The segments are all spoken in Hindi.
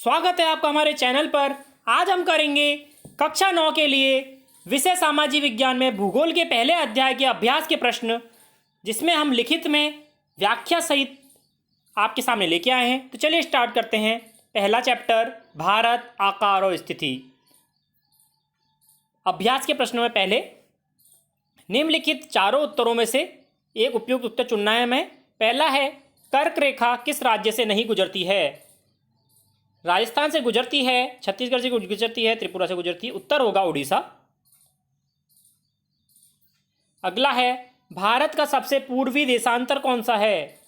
स्वागत है आपका हमारे चैनल पर। आज हम करेंगे कक्षा 9 के लिए विषय सामाजिक विज्ञान में भूगोल के पहले अध्याय के अभ्यास के प्रश्न, जिसमें हम लिखित में व्याख्या सहित आपके सामने लेके आए हैं। तो चलिए स्टार्ट करते हैं। पहला चैप्टर भारत, आकार और स्थिति। अभ्यास के प्रश्नों में पहले निम्नलिखित चारों उत्तरों में से एक उपयुक्त उत्तर चुनना है हमें। पहला है, कर्क रेखा किस राज्य से नहीं गुजरती है? राजस्थान से गुजरती है, छत्तीसगढ़ से गुजरती है, त्रिपुरा से गुजरती है। उत्तर होगा उड़ीसा। अगला है, भारत का सबसे पूर्वी देशांतर कौन सा है?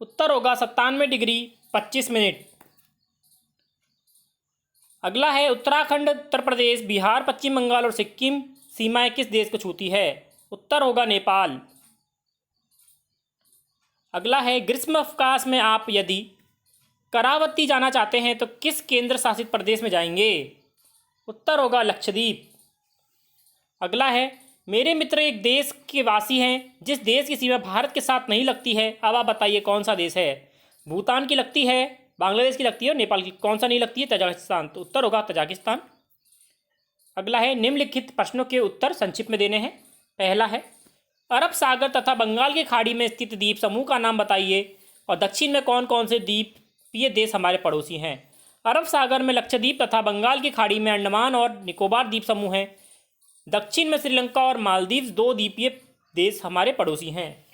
उत्तर होगा 97 डिग्री 25 मिनट। अगला है, उत्तराखंड, उत्तर प्रदेश, बिहार, पश्चिम बंगाल और सिक्किम सीमाएं किस देश को छूती है? उत्तर होगा नेपाल। अगला है, ग्रीष्म अवकाश में आप यदि करावती जाना चाहते हैं तो किस केंद्र शासित प्रदेश में जाएंगे? उत्तर होगा लक्षद्वीप। अगला है, मेरे मित्र एक देश के वासी हैं जिस देश की सीमा भारत के साथ नहीं लगती है। अब आप बताइए कौन सा देश है? भूटान की लगती है, बांग्लादेश की लगती है और नेपाल की कौन सा नहीं लगती है? तजाकिस्तान। तो उत्तर होगा तजाकिस्तान। अगला है, निम्नलिखित प्रश्नों के उत्तर संक्षिप्त में देने हैं। पहला है, अरब सागर तथा बंगाल की खाड़ी में स्थित द्वीप समूह का नाम बताइए और दक्षिण में कौन कौन से द्वीपीय देश हमारे पड़ोसी हैं? अरब सागर में लक्षद्वीप तथा बंगाल की खाड़ी में अंडमान और निकोबार द्वीप समूह हैं। दक्षिण में श्रीलंका और मालदीव दो द्वीपीय देश हमारे पड़ोसी हैं।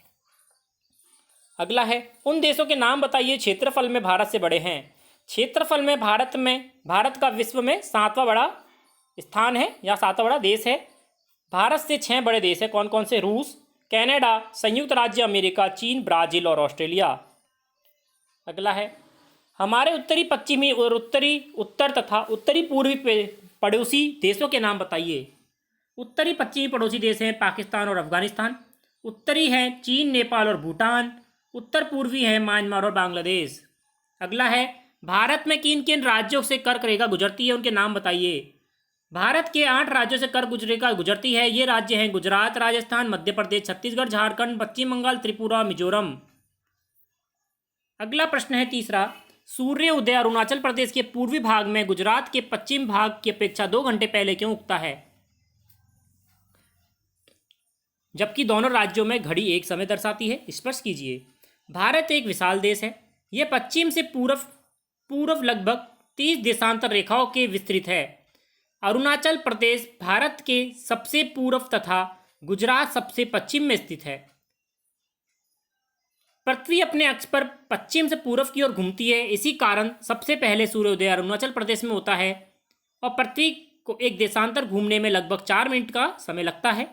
अगला है, उन देशों के नाम बताइए क्षेत्रफल में भारत से बड़े हैं। क्षेत्रफल में भारत का विश्व में 7वां बड़ा स्थान है या 7वां बड़ा देश है। भारत से 6 बड़े देश हैं। कौन कौन से? रूस, कनाडा, संयुक्त राज्य अमेरिका, चीन, ब्राजील और ऑस्ट्रेलिया। अगला है, हमारे उत्तरी पश्चिमी और उत्तर तथा उत्तरी पूर्वी पड़ोसी देशों के नाम बताइए। उत्तरी पश्चिमी पड़ोसी देश हैं पाकिस्तान और अफगानिस्तान। उत्तरी हैं चीन, नेपाल और भूटान। उत्तर पूर्वी है म्यांमार और बांग्लादेश। अगला है, भारत में किन किन राज्यों से कर्क रेखा गुजरती है, उनके नाम बताइए। भारत के 8 राज्यों से कर्क रेखा गुजरती है। ये राज्य हैं गुजरात, राजस्थान, मध्य प्रदेश, छत्तीसगढ़, झारखंड, पश्चिम बंगाल, त्रिपुरा, मिजोरम। अगला प्रश्न है तीसरा, सूर्य उदय अरुणाचल प्रदेश के पूर्वी भाग में गुजरात के पश्चिम भाग की अपेक्षा 2 घंटे पहले क्यों उगता है, जबकि दोनों राज्यों में घड़ी एक समय दर्शाती है? स्पष्ट कीजिए। भारत एक विशाल देश है। यह पश्चिम से पूर्व लगभग 30 देशांतर रेखाओं के विस्तृत है। अरुणाचल प्रदेश भारत के सबसे पूर्व तथा गुजरात सबसे पश्चिम में स्थित है। पृथ्वी अपने अक्ष पर पश्चिम से पूर्व की ओर घूमती है। इसी कारण सबसे पहले सूर्योदय अरुणाचल प्रदेश में होता है और पृथ्वी को एक देशांतर घूमने में लगभग 4 मिनट का समय लगता है।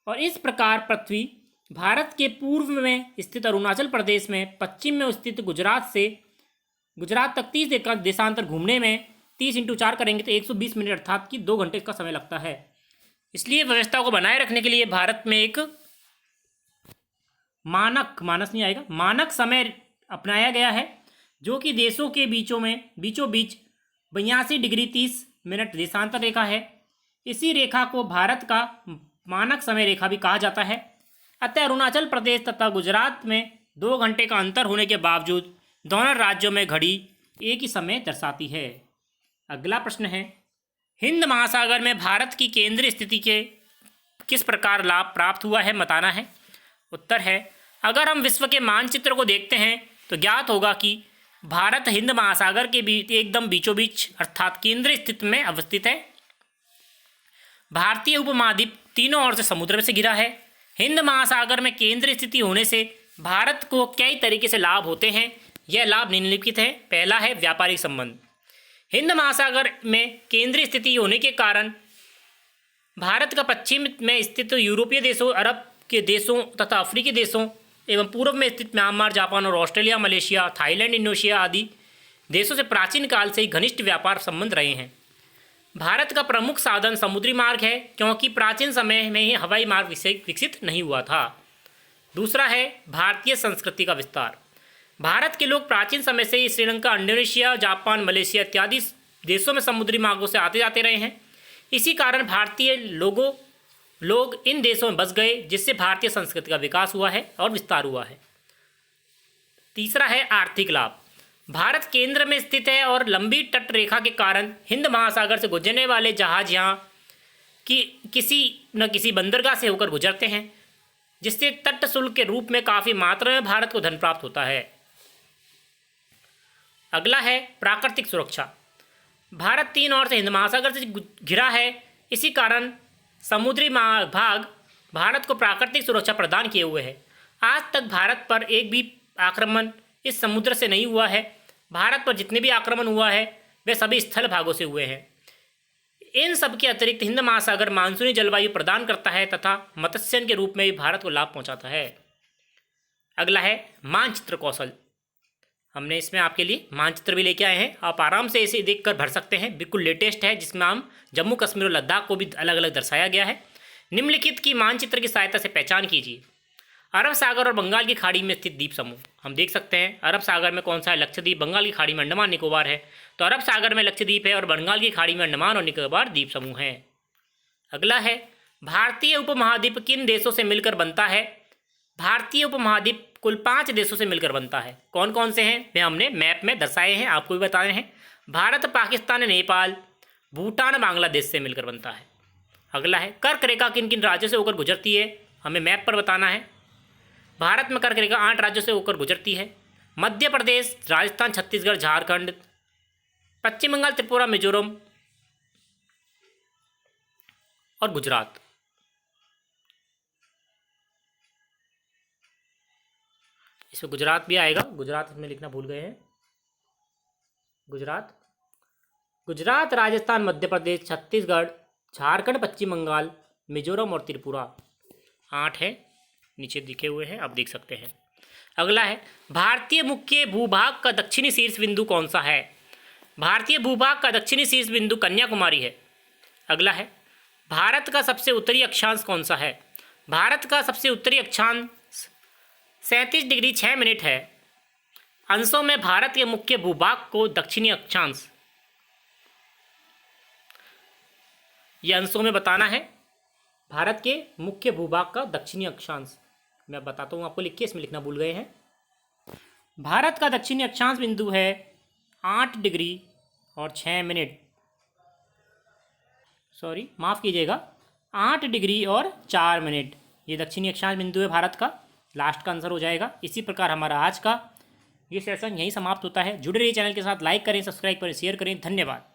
और इस प्रकार पृथ्वी भारत के पूर्व में स्थित अरुणाचल प्रदेश में, पश्चिम में स्थित गुजरात तक 30 देशांतर घूमने में 30 × 4 करेंगे तो 120 मिनट अर्थात कि 2 घंटे का समय लगता है। इसलिए व्यवस्था को बनाए रखने के लिए भारत में एक मानक समय अपनाया गया है, जो कि देशों के बीचों बीच 82 डिग्री 30 मिनट देशांतर रेखा है। इसी रेखा को भारत का मानक समय रेखा भी कहा जाता है। अतः अरुणाचल प्रदेश तथा गुजरात में 2 घंटे का अंतर होने के बावजूद दोनों राज्यों में घड़ी एक ही समय दर्शाती है। अगला प्रश्न है, हिंद महासागर में भारत की केंद्रीय स्थिति के किस प्रकार लाभ प्राप्त हुआ है, बताना है। उत्तर है, अगर हम विश्व के मानचित्र को देखते हैं तो ज्ञात होगा कि भारत हिंद महासागर के बीच एकदम बीचों बीच अर्थात केंद्रीय स्थिति में अवस्थित है। भारतीय उपमहाद्वीप तीनों ओर से समुद्र से घिरा है। हिंद महासागर में केंद्रीय स्थिति होने से भारत को कई तरीके से लाभ होते हैं। यह लाभ निम्नलिखित है। पहला है व्यापारिक संबंध। हिंद महासागर में केंद्रीय स्थिति होने के कारण भारत का पश्चिम में स्थित यूरोपीय देशों, अरब के देशों तथा अफ्रीकी देशों एवं पूर्व में स्थित म्यांमार, जापान और ऑस्ट्रेलिया, मलेशिया, थाईलैंड, इंडोनेशिया आदि देशों से प्राचीन काल से ही घनिष्ठ व्यापार संबंध रहे हैं। भारत का प्रमुख साधन समुद्री मार्ग है, क्योंकि प्राचीन समय में ही हवाई मार्ग विकसित नहीं हुआ था। दूसरा है भारतीय संस्कृति का विस्तार। भारत के लोग प्राचीन समय से ही श्रीलंका, इंडोनेशिया, जापान, मलेशिया इत्यादि देशों में समुद्री मार्गों से आते जाते रहे हैं। इसी कारण भारतीय लोग इन देशों में बस गए, जिससे भारतीय संस्कृति का विकास हुआ है और विस्तार हुआ है। तीसरा है आर्थिक लाभ। भारत केंद्र में स्थित है और लंबी तट रेखा के कारण हिंद महासागर से गुजरने वाले जहाज यहाँ की किसी न किसी बंदरगाह से होकर गुजरते हैं, जिससे तट शुल्क के रूप में काफ़ी मात्रा में भारत को धन प्राप्त होता है। अगला है प्राकृतिक सुरक्षा। भारत 3 ओर से हिंद महासागर से घिरा है, इसी कारण समुद्री भाग भारत को प्राकृतिक सुरक्षा प्रदान किए हुए है। आज तक भारत पर एक भी आक्रमण इस समुद्र से नहीं हुआ है। भारत पर जितने भी आक्रमण हुआ है वे सभी स्थल भागों से हुए हैं। इन सब के अतिरिक्त हिंद महासागर मानसूनी जलवायु प्रदान करता है तथा मत्स्यन के रूप में भी भारत को लाभ पहुंचाता है। अगला है मानचित्र कौशल। हमने इसमें आपके लिए मानचित्र भी लेके आए हैं, आप आराम से इसे देखकर भर सकते हैं। बिल्कुल लेटेस्ट है, जिसमें हम जम्मू कश्मीर और लद्दाख को भी अलग अलग दर्शाया गया है। निम्नलिखित की मानचित्र की सहायता से पहचान कीजिए। अरब सागर और बंगाल की खाड़ी में स्थित द्वीप समूह। हम देख सकते हैं अरब सागर में कौन सा है, लक्षद्वीप। बंगाल की खाड़ी में अंडमान निकोबार है, तो अरब सागर में लक्षद्वीप है और बंगाल की खाड़ी में अंडमान और निकोबार द्वीप समूह है। अगला है भारतीय उपमहाद्वीप किन देशों से मिलकर बनता है। भारतीय उपमहाद्वीप कुल 5 देशों से मिलकर बनता है। कौन कौन से हैं वे हमने मैप में दर्शाए हैं, आपको भी बता रहे हैं। भारत, पाकिस्तान, नेपाल, भूटान, बांग्लादेश से मिलकर बनता है। अगला है कर्क रेखा किन किन राज्यों से होकर गुजरती है, हमें मैप पर बताना है। भारत में कर्क रेखा 8 राज्यों से होकर गुजरती है। मध्य प्रदेश, राजस्थान, छत्तीसगढ़, झारखंड, पश्चिम बंगाल, त्रिपुरा, मिजोरम और गुजरात। इसमें गुजरात भी आएगा, गुजरात इसमें लिखना भूल गए हैं। गुजरात, राजस्थान, मध्य प्रदेश, छत्तीसगढ़, झारखंड, पश्चिम बंगाल, मिजोरम और त्रिपुरा 8 है, नीचे दिखे हुए हैं, आप देख सकते हैं। अगला है भारतीय मुख्य भूभाग का दक्षिणी शीर्ष बिंदु कौन सा है। भारतीय भूभाग का दक्षिणी शीर्ष बिंदु कन्याकुमारी है। अगला है भारत का सबसे उत्तरी अक्षांश कौन सा है। भारत का सबसे उत्तरी अक्षांश 37 डिग्री 6 मिनट है। अंशों में भारत के मुख्य भूभाग को दक्षिणी अक्षांश, यह अंशों में बताना है। भारत के मुख्य भूभाग का दक्षिणी अक्षांश मैं बताता हूँ आपको, लिख के इसमें लिखना भूल गए हैं। भारत का दक्षिणी अक्षांश बिंदु है 8 डिग्री और 6 मिनट, सॉरी माफ़ कीजिएगा, 8 डिग्री और 4 मिनट। ये दक्षिणी अक्षांश बिंदु है भारत का। लास्ट का आंसर हो जाएगा। इसी प्रकार हमारा आज का ये सेशन यहीं समाप्त होता है। जुड़े रहिए चैनल के साथ, लाइक करें, सब्सक्राइब करें, शेयर करें। धन्यवाद।